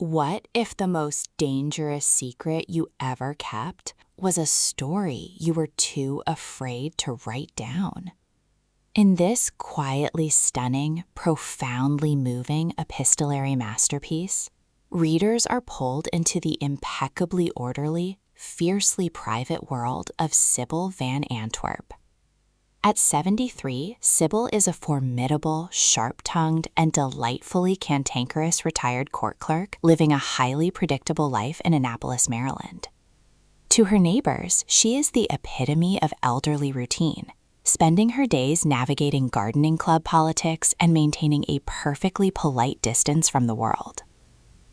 What if the most dangerous secret you ever kept was a story you were too afraid to write down? In this quietly stunning, profoundly moving epistolary masterpiece, readers are pulled into the impeccably orderly, fiercely private world of Sybil Van Antwerp. At 73, Sybil is a formidable, sharp-tongued, and delightfully cantankerous retired court clerk living a highly predictable life in Annapolis, Maryland. To her neighbors, she is the epitome of elderly routine, spending her days navigating gardening club politics and maintaining a perfectly polite distance from the world.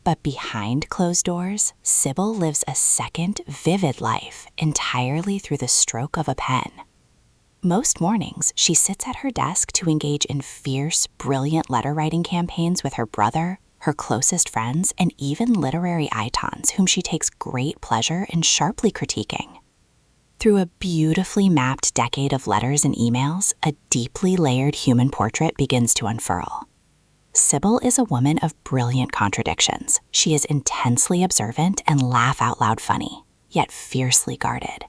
But behind closed doors, Sybil lives a second, vivid life entirely through the stroke of a pen. Most mornings, she sits at her desk to engage in fierce, brilliant letter-writing campaigns with her brother, her closest friends, and even literary icons whom she takes great pleasure in sharply critiquing. Through a beautifully mapped decade of letters and emails, a deeply layered human portrait begins to unfurl. Sybil is a woman of brilliant contradictions. She is intensely observant and laugh-out-loud funny, yet fiercely guarded.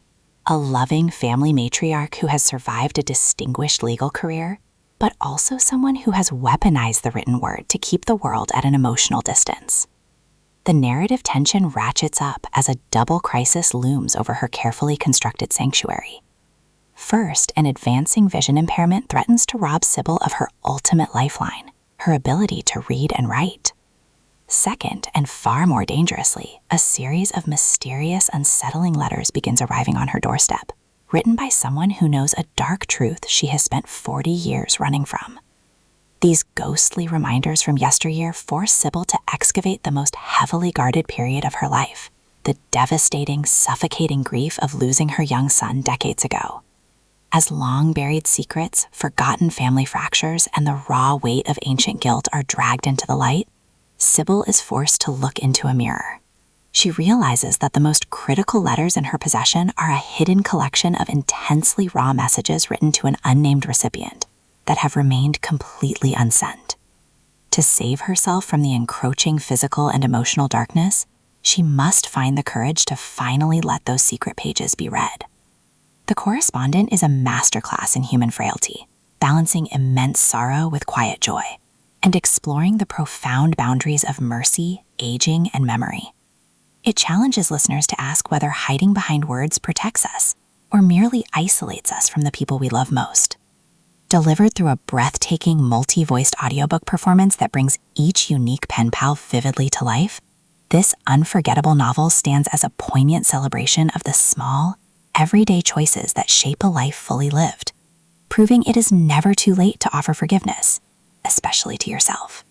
A loving family matriarch who has survived a distinguished legal career, but also someone who has weaponized the written word to keep the world at an emotional distance. The narrative tension ratchets up as a double crisis looms over her carefully constructed sanctuary. First, an advancing vision impairment threatens to rob Sybil of her ultimate lifeline, her ability to read and write. Second, and far more dangerously, a series of mysterious, unsettling letters begins arriving on her doorstep, written by someone who knows a dark truth she has spent 40 years running from. These ghostly reminders from yesteryear force Sybil to excavate the most heavily guarded period of her life, the devastating, suffocating grief of losing her young son decades ago. As long-buried secrets, forgotten family fractures, and the raw weight of ancient guilt are dragged into the light, Sybil is forced to look into a mirror. She realizes that the most critical letters in her possession are a hidden collection of intensely raw messages written to an unnamed recipient that have remained completely unsent. To save herself from the encroaching physical and emotional darkness, she must find the courage to finally let those secret pages be read. The Correspondent is a masterclass in human frailty, balancing immense sorrow with quiet joy, and exploring the profound boundaries of mercy, aging, and memory. It challenges listeners to ask whether hiding behind words protects us or merely isolates us from the people we love most. Delivered through a breathtaking, multi-voiced audiobook performance that brings each unique pen pal vividly to life, this unforgettable novel stands as a poignant celebration of the small, everyday choices that shape a life fully lived, proving it is never too late to offer forgiveness, especially to yourself.